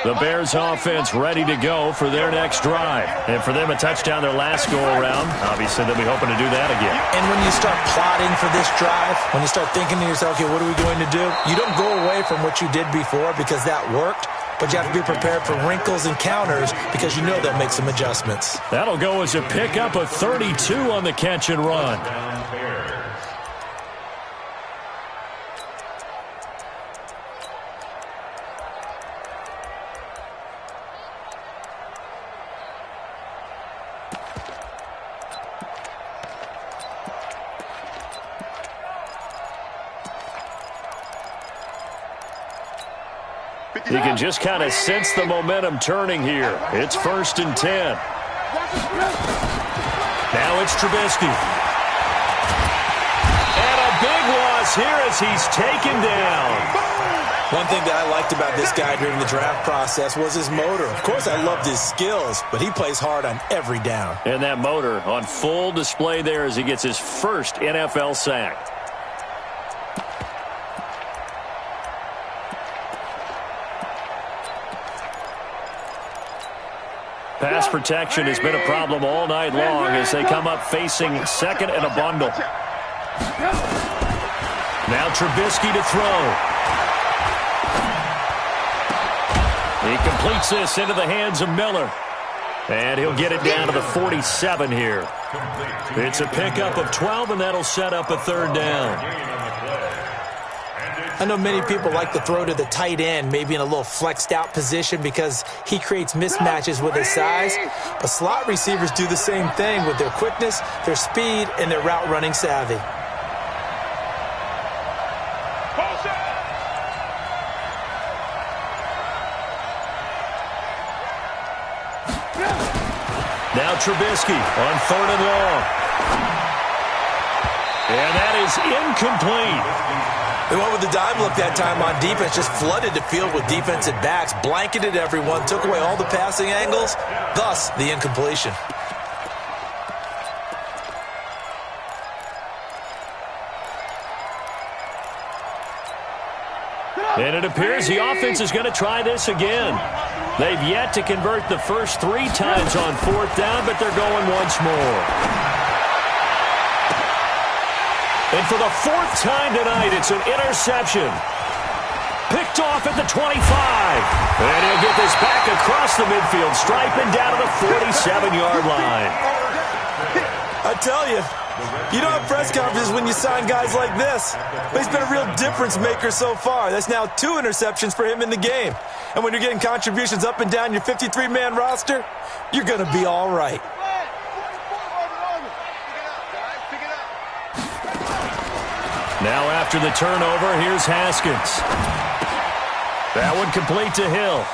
The Bears offense ready to go for their next drive. And for them, a touchdown their last go-around. Obviously, they'll be hoping to do that again. And when you start plotting for this drive, when you start thinking to yourself, okay, what are we going to do? You don't go away from what you did before because that worked, but you have to be prepared for wrinkles and counters because you know they'll make some adjustments. That'll go as a pickup of 32 on the catch and run. You can just kind of sense the momentum turning here. It's 1st and 10. Now it's Trubisky. And a big loss here as he's taken down. One thing that I liked about this guy during the draft process was his motor. Of course, I loved his skills, but he plays hard on every down. And that motor on full display there as he gets his first NFL sack. Pass protection has been a problem all night long as they come up facing second and a bundle. Now Trubisky to throw. He completes this into the hands of Miller. And he'll get it down to the 47 here. It's a pickup of 12, and that'll set up a 3rd down. I know many people like to throw to the tight end, maybe in a little flexed out position because he creates mismatches with his size. But slot receivers do the same thing with their quickness, their speed, and their route running savvy. Now Trubisky on 3rd and long. And that is incomplete. They went with the dime look that time on defense, just flooded the field with defensive backs, blanketed everyone, took away all the passing angles, thus the incompletion. And it appears the offense is going to try this again. They've yet to convert the first 3 times on 4th down, but they're going once more. And for the 4th time tonight, it's an interception. Picked off at the 25. And he'll get this back across the midfield stripe and down to the 47-yard line. I tell you, you don't have press conferences when you sign guys like this. But he's been a real difference maker so far. That's now 2 interceptions for him in the game. And when you're getting contributions up and down your 53-man roster, you're going to be all right. Now after the turnover, here's Haskins. That one complete to Hill.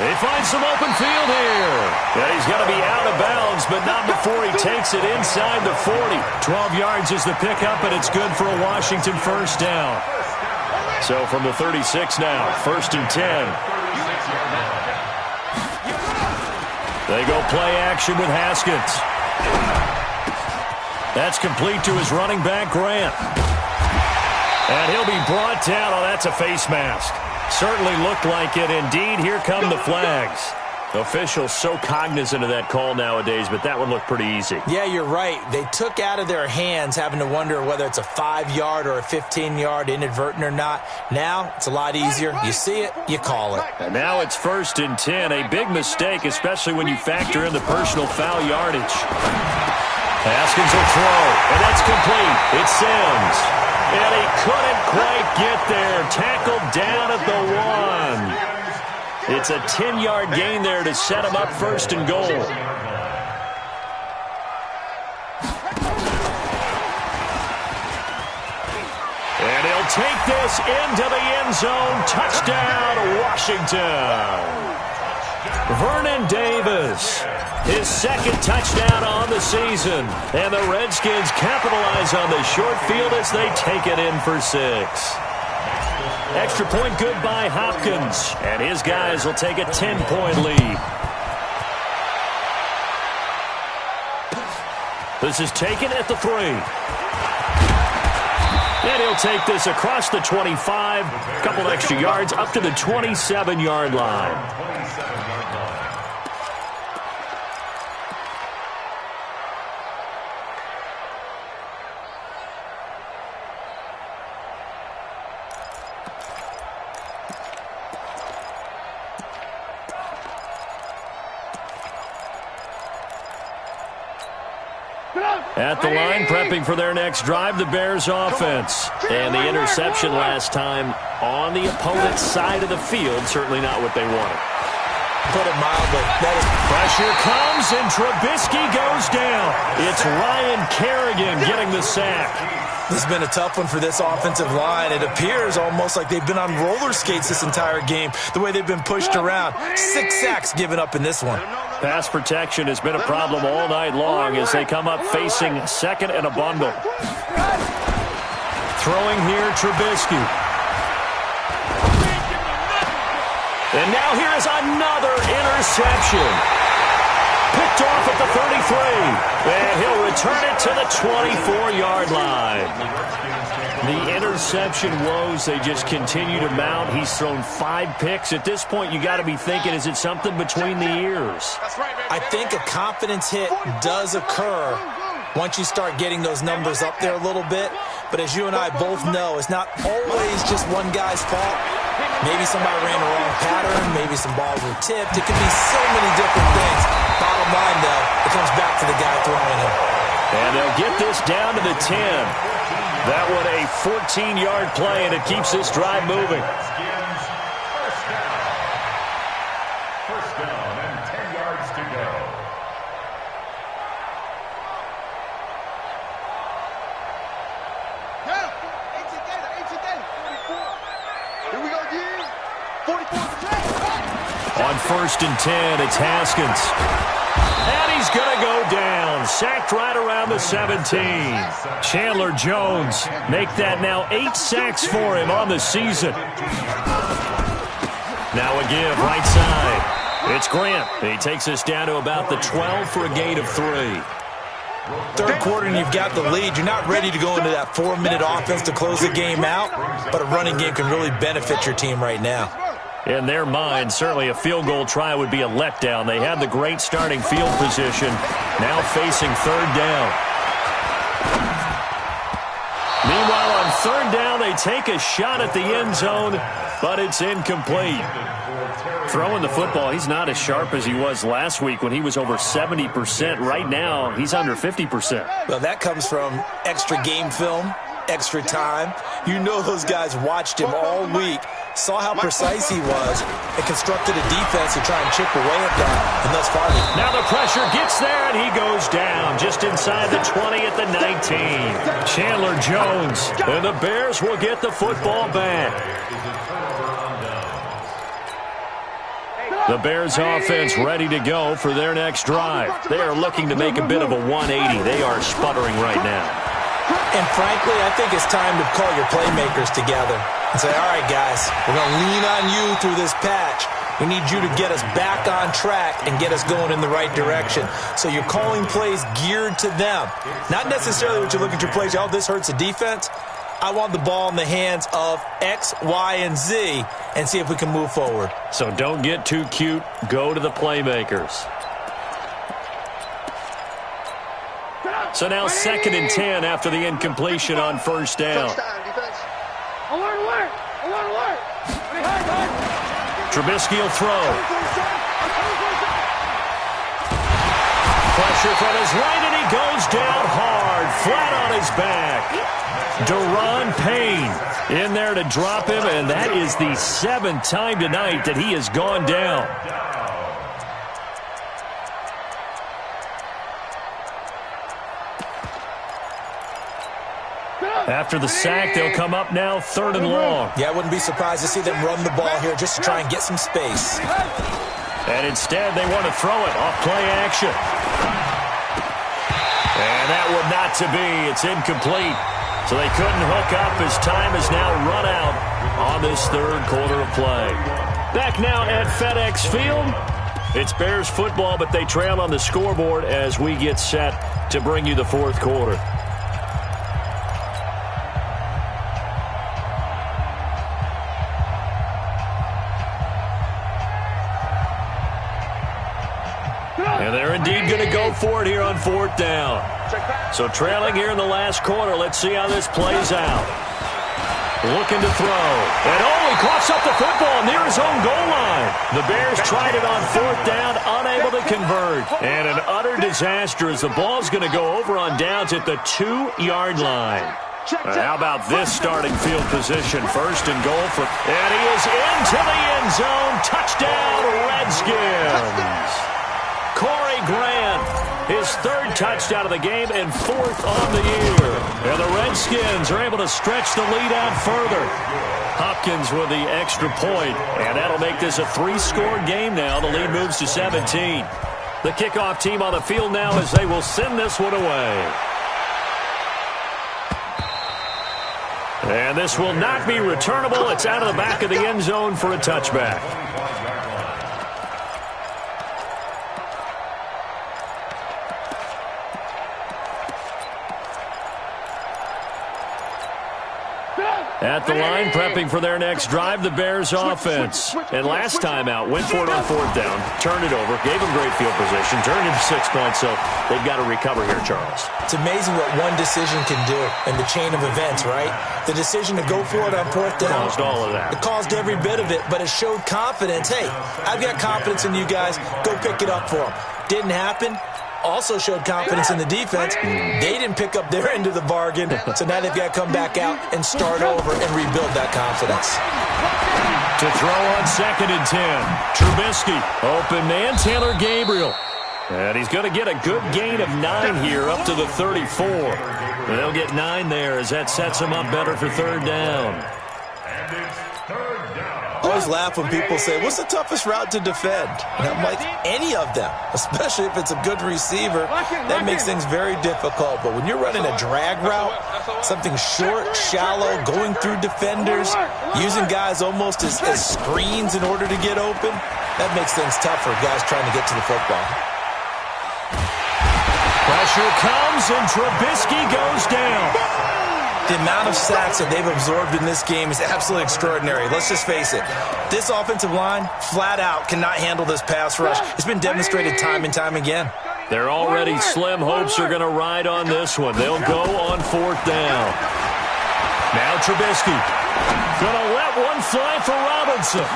They find some open field here. And he's going to be out of bounds, but not before he takes it inside the 40. 12 yards is the pickup, and it's good for a Washington 1st down. So from the 36 now, 1st and 10. They go play action with Haskins. That's complete to his running back, Grant. And he'll be brought down. Oh, that's a face mask. Certainly looked like it. Indeed, here come the flags. Officials so cognizant of that call nowadays, but that would look pretty easy. Yeah, you're right. They took out of their hands having to wonder whether it's a 5-yard or a 15-yard inadvertent or not. Now, it's a lot easier. You see it, you call it. And now it's 1st and 10. A big mistake, especially when you factor in the personal foul yardage. Haskins will throw, and that's complete. It's Sims. And he couldn't quite get there. Tackled down at the 1. It's a 10-yard gain there to set him up 1st and goal. And he'll take this into the end zone. Touchdown, Washington. Vernon Davis, his 2nd touchdown on the season. And the Redskins capitalize on the short field as they take it in for 6. Extra point good by Hopkins. And his guys will take a 10-point lead. This is taken at the 3. And he'll take this across the 25. A couple extra yards up to the 27-yard line. At the line, prepping for their next drive, the Bears offense. And the interception last time on the opponent's side of the field, certainly not what they wanted. Put it mildly. Pressure comes, and Trubisky goes down. It's Ryan Kerrigan getting the sack. This has been a tough one for this offensive line. It appears almost like they've been on roller skates this entire game, the way they've been pushed around. 6 sacks given up in this one. Pass protection has been a problem all night long as they come up facing second and a bundle. Throwing here, Trubisky. And now here is another interception. Picked off at the 33. And he'll return it to the 24-yard line. The interception woes, they just continue to mount. He's thrown 5 picks. At this point, you got to be thinking, is it something between the ears? I think a confidence hit does occur once you start getting those numbers up there a little bit. But as you and I both know, it's not always just one guy's fault. Maybe somebody ran the wrong pattern. Maybe some balls were tipped. It could be so many different things. Bottom line, though, it comes back to the guy throwing it. And they'll get this down to the 10. That one a 14-yard play, and it keeps this drive moving. First down and 10 yards to go. Here we go, again. 44. On first and 10, it's Haskins. And he's going to go down. Sacked right around the 17. Chandler Jones make that now 8 sacks for him on the season. Now a give right side. It's Grant. He takes us down to about the 12 for a gain of 3. Third quarter and you've got the lead. You're not ready to go into that 4-minute offense to close the game out, but a running game can really benefit your team right now. In their mind, certainly a field goal try would be a letdown. They had the great starting field position, now facing third down. Meanwhile, on third down, they take a shot at the end zone, but it's incomplete. Throwing the football, he's not as sharp as he was last week when he was over 70%. Right now, he's under 50%. Well, that comes from extra game film, extra time. You know those guys watched him all week, saw how precise he was, and constructed a defense to try and chip away at that. And thus far, now the pressure gets there, and he goes down just inside the 20 at the 19. Chandler Jones, and the Bears will get the football back. The Bears offense ready to go for their next drive. They are looking to make a bit of a 180. They are sputtering right now. And frankly, I think it's time to call your playmakers together and say, all right, guys, we're going to lean on you through this patch. We need you to get us back on track and get us going in the right direction. So you're calling plays geared to them. Not necessarily what you look at your plays, oh, this hurts the defense. I want the ball in the hands of X, Y, and Z and see if we can move forward. So don't get too cute. Go to the playmakers. So now second and 10 after the incompletion on first down. Trubisky will throw. Pressure from his right, and he goes down hard, flat on his back. Daron Payne in there to drop him, and that is the 7th time tonight that he has gone down. After the sack, they'll come up now third and long. Yeah, I wouldn't be surprised to see them run the ball here just to try and get some space. And instead, they want to throw it off play action. And that one not to be. It's incomplete. So they couldn't hook up as time has now run out on this third quarter of play. Back now at FedEx Field. It's Bears football, but they trail on the scoreboard as we get set to bring you the fourth quarter. And they're indeed going to go for it here on fourth down. So trailing here in the last quarter. Let's see how this plays out. Looking to throw. And he coughs up the football near his own goal line. The Bears tried it on fourth down, unable able to convert. And an utter disaster as the ball's going to go over on downs at the 2-yard line. How about this starting field position? First and goal for... And he is into the end zone. Touchdown, Redskins. Corey Grant, his 3rd touchdown of the game and 4th on the year. And the Redskins are able to stretch the lead out further. Hopkins with the extra point, and that'll make this a 3-score game now. The lead moves to 17. The kickoff team on the field now as they will send this one away. And this will not be returnable. It's out of the back of the end zone for a touchback. At the line, prepping for their next drive, the Bears offense. And last time out, went for it on 4th down, turned it over, gave them great field position, turned it into 6 points, so they've got to recover here, Charles. It's amazing what one decision can do in the chain of events, right? The decision to go for it on 4th down. Caused all of that. It caused every bit of it, but it showed confidence. Hey, I've got confidence in you guys. Go pick it up for them. Didn't happen. Also showed confidence in the defense. They didn't pick up their end of the bargain, so now they've got to come back out and start over and rebuild that confidence. To throw on 2nd and 10. Trubisky, open man, Taylor Gabriel. And he's going to get a good gain of 9 here up to the 34. They'll get 9 there as that sets him up better for 3rd down. I always laugh when people say, what's the toughest route to defend? And I'm like, any of them, especially if it's a good receiver. That makes things very difficult. But when you're running a drag route, something short, shallow, going through defenders, using guys almost as screens in order to get open, that makes things tough for guys trying to get to the football. Pressure comes, and Trubisky goes down. The amount of sacks that they've absorbed in this game is absolutely extraordinary. Let's just face it. This offensive line, flat out, cannot handle this pass rush. It's been demonstrated time and time again. Their already slim hopes are going to ride on this one. They'll go on 4th down. Now Trubisky going to let one fly for Robinson.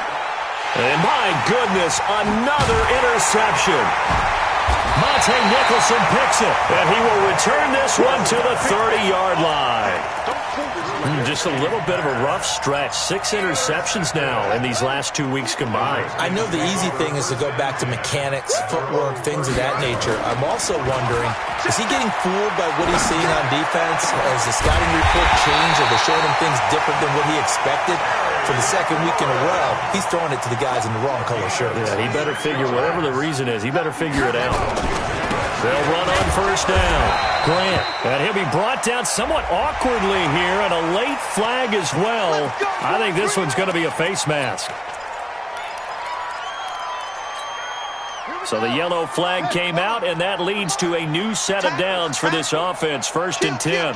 And my goodness, another interception. Monte Nicholson picks it, and he will return this one to the 30-yard line. Just a little bit of a rough stretch. 6 interceptions now in these last 2 weeks combined. I know the easy thing is to go back to mechanics, footwork, things of that nature. I'm also wondering, is he getting fooled by what he's seeing on defense? Has the scouting report changed? Are they showing him things different than what he expected? For the 2nd week in a row, he's throwing it to the guys in the wrong color shirts. Yeah, he better figure, whatever the reason is, he better figure it out. They'll run on 1st down. Grant, and he'll be brought down somewhat awkwardly here, and a late flag as well. I think this one's going to be a face mask. So the yellow flag came out, and that leads to a new set of downs for this offense. 1st and 10.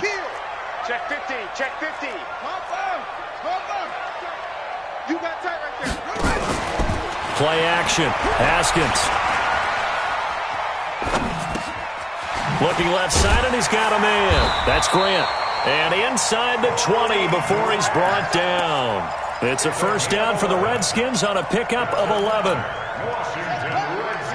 Check 50, check 50. You got tight right there. Play action. Haskins. Looking left side, and he's got a man. That's Grant. And inside the 20 before he's brought down. It's a 1st down for the Redskins on a pickup of 11.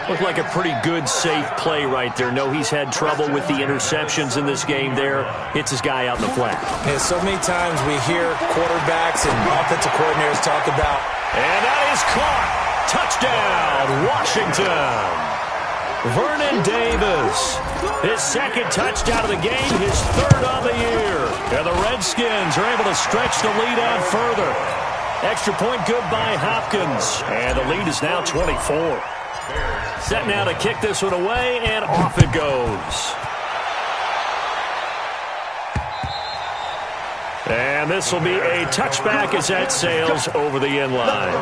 Looked like a pretty good, safe play right there. No, he's had trouble with the interceptions in this game there. Hits his guy out in the flat. Yeah, so many times we hear quarterbacks and offensive coordinators talk about. And that is caught. Touchdown, Washington. Vernon Davis, his 2nd touchdown of the game, his 3rd on the year. And the Redskins are able to stretch the lead out further. Extra point good by Hopkins. And the lead is now 24. Set now to kick this one away, and off it goes. And this will be a touchback as that sails over the end line.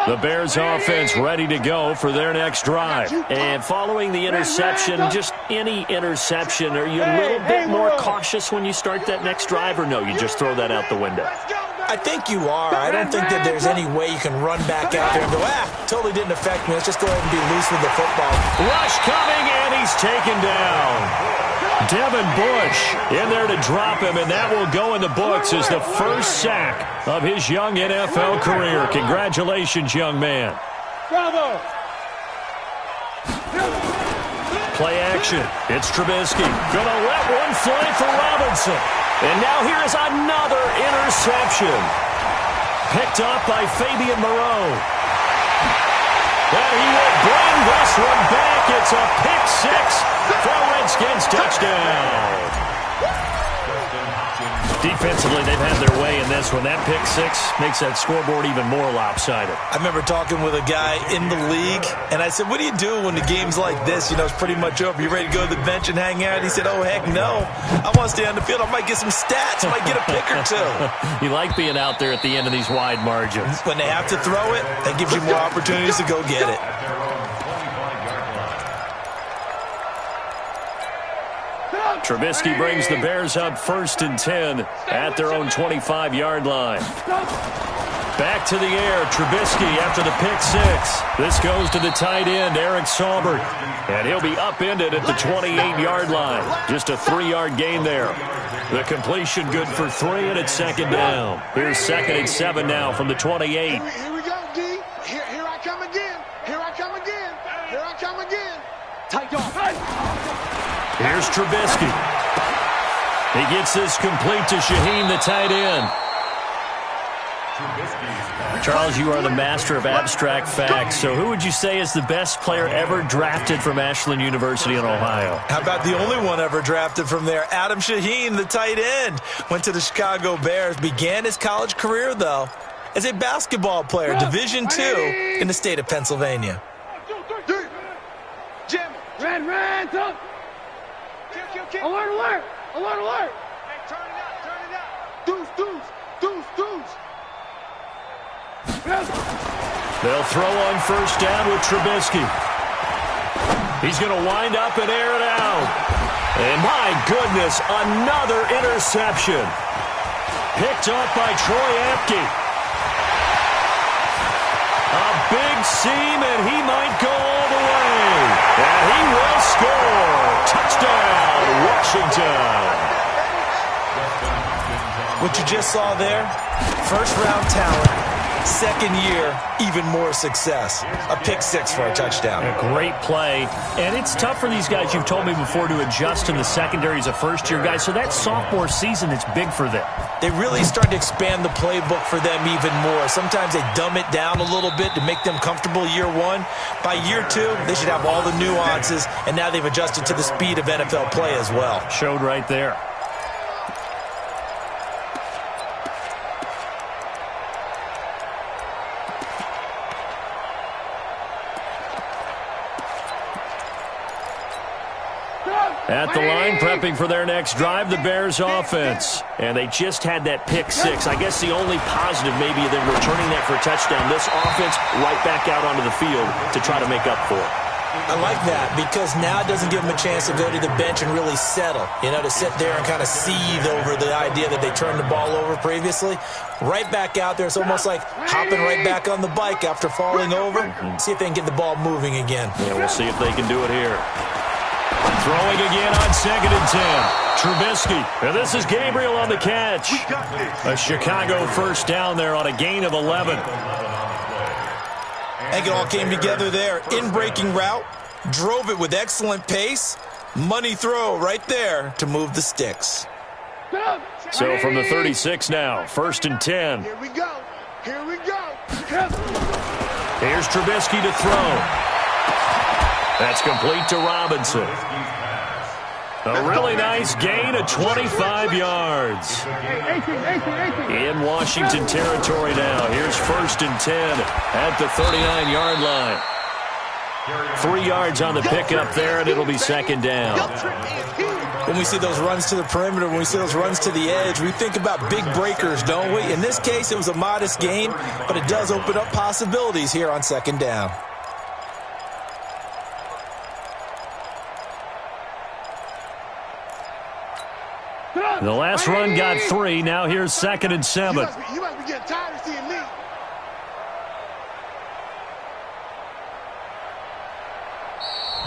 The Bears offense ready to go for their next drive. And following the interception, just any interception, are you a little bit more cautious when you start that next drive, or no, you just throw that out the window? I think you are. I don't think that there's any way you can run back out there and go, totally didn't affect me. Let's just go ahead and be loose with the football. Rush coming, and he's taken down. Devin Bush in there to drop him, and that will go in the books as the first sack of his young NFL career. Congratulations, young man. Bravo. Play action. It's Trubisky. Gonna let one fly for Robinson. And now here is another interception. Picked up by Fabian Moreau. And he will bring this one back. It's a pick six for a Redskins touchdown. Defensively, they've had their way in this one. That pick six makes that scoreboard even more lopsided. I remember talking with a guy in the league, and I said, what do you do when the game's like this? You know, it's pretty much over. You ready to go to the bench and hang out? He said, oh, heck no. I want to stay on the field. I might get some stats. I might get a pick or two. You like being out there at the end of these wide margins. When they have to throw it, that gives you more opportunities to go get it. Trubisky brings the Bears up 1st and 10 at their own 25-yard line. Back to the air, Trubisky after the pick six. This goes to the tight end, Eric Saubert. And he'll be upended at the 28-yard line. Just a 3-yard gain there. The completion good for 3, and it's 2nd down. Here's 2nd and 7 now from the 28. Here we go, D. Here I come again. Here I come again. Here I come again. Tight off. Here's Trubisky. He gets this complete to Shaheen, the tight end. Charles, you are the master of abstract facts. So who would you say is the best player ever drafted from Ashland University in Ohio? How about the only one ever drafted from there? Adam Shaheen, the tight end. Went to the Chicago Bears. Began his college career, though, as a basketball player, Division II in the state of Pennsylvania. Jim. Red, up. Kill. Alert, alert. Alert, alert. Hey, turn it up. Deuce. They'll throw on 1st down with Trubisky. He's going to wind up and air it out. And my goodness, another interception. Picked up by Troy Apke. A big seam, and he might go all the way. And he will score. Touchdown, Washington. What you just saw there, first-round talent. 2nd year, even more success. A pick six for a touchdown. A great play. And it's tough for these guys, you've told me before, to adjust in the secondary as a first-year guy. So that sophomore season is big for them. They really start to expand the playbook for them even more. Sometimes they dumb it down a little bit to make them comfortable year 1. By year 2, they should have all the nuances, and now they've adjusted to the speed of NFL play as well. Showed right there. At the line, prepping for their next drive, the Bears offense. And they just had that pick six. I guess the only positive maybe them returning that for a touchdown. This offense right back out onto the field to try to make up for it. I like that because now it doesn't give them a chance to go to the bench and really settle. You know, to sit there and kind of seethe over the idea that they turned the ball over previously. Right back out there. It's almost like hopping right back on the bike after falling over. See if they can get the ball moving again. Yeah, we'll see if they can do it here. Throwing again on 2nd and 10. Trubisky. And this is Gabriel on the catch. A Chicago first down there on a gain of 11. I think it all came together there. In-breaking route. Drove it with excellent pace. Money throw right there to move the sticks. So from the 36 now. 1st and 10. Here we go. Here's Trubisky to throw. That's complete to Robinson. A really nice gain of 25 yards. In Washington territory now. Here's 1st and 10 at the 39-yard line. 3 yards on the pickup there, and it'll be 2nd down. When we see those runs to the perimeter, when we see those runs to the edge, we think about big breakers, don't we? In this case, it was a modest gain, but it does open up possibilities here on 2nd down. The last run got 3. Now here's 2nd and 7. You must be getting tired of seeing me.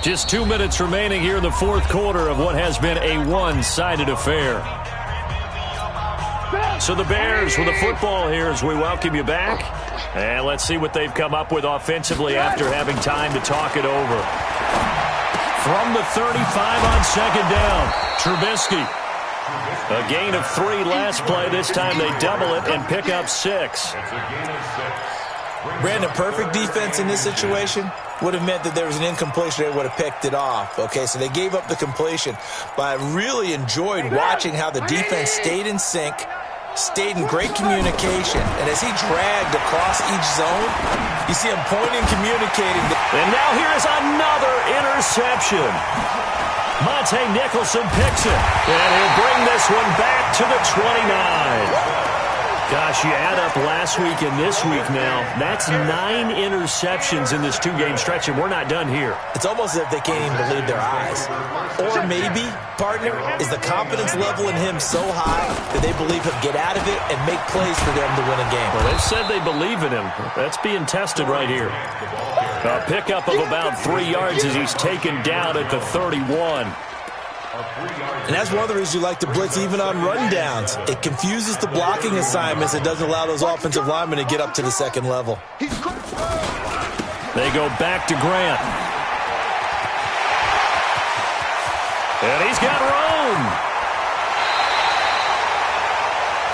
Just 2 minutes remaining here in the fourth quarter of what has been a one-sided affair. So the Bears with the football here as we welcome you back. And let's see what they've come up with offensively after having time to talk it over. From the 35 on 2nd down, Trubisky. A gain of 3 last play. This time they double it and pick up 6. Brandon, perfect defense in this situation would have meant that there was an incompletion. They would have picked it off. Okay, so they gave up the completion. But I really enjoyed watching how the defense stayed in sync, stayed in great communication. And as he dragged across each zone, you see him pointing, communicating. And now here is another interception. Monte Nicholson picks it. And he'll bring this one back to the 29. Gosh, you add up last week and this week now. That's 9 interceptions in this 2-game stretch, and we're not done here. It's almost as if they can't even believe their eyes. Or maybe, partner, is the confidence level in him so high that they believe he'll get out of it and make plays for them to win a game. Well, they've said they believe in him. That's being tested right here. A pickup of about 3 yards as he's taken down at the 31. And that's one of the reasons you like to blitz even on rundowns. It confuses the blocking assignments. It doesn't allow those offensive linemen to get up to the second level. They go back to Grant. And he's got room.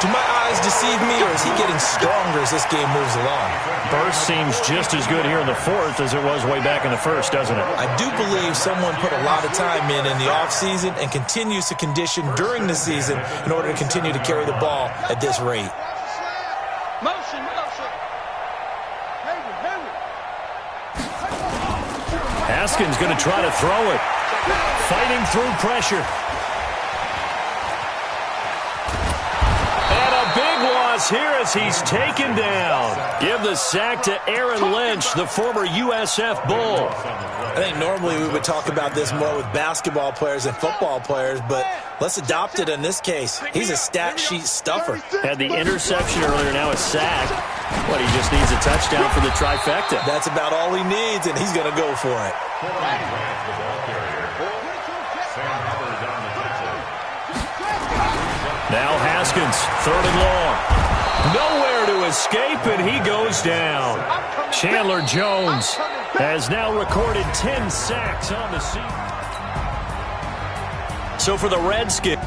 Do my eyes deceive me, or is he getting stronger as this game moves along? Burst seems just as good here in the fourth as it was way back in the first, doesn't it? I do believe someone put a lot of time in the offseason and continues to condition during the season in order to continue to carry the ball at this rate. Motion. Haskins going to try to throw it. Fighting through pressure. Here as he's taken down. Give the sack to Aaron Lynch, the former USF Bull. I think normally we would talk about this more with basketball players and football players, but let's adopt it in this case. He's a stat sheet stuffer. Had the interception earlier, now a sack. What, he just needs a touchdown for the trifecta. That's about all he needs, and he's going to go for it. Now Haskins, 3rd and long. Nowhere to escape, and he goes down. Chandler Jones has now recorded 10 sacks on the season. So for the Redskins.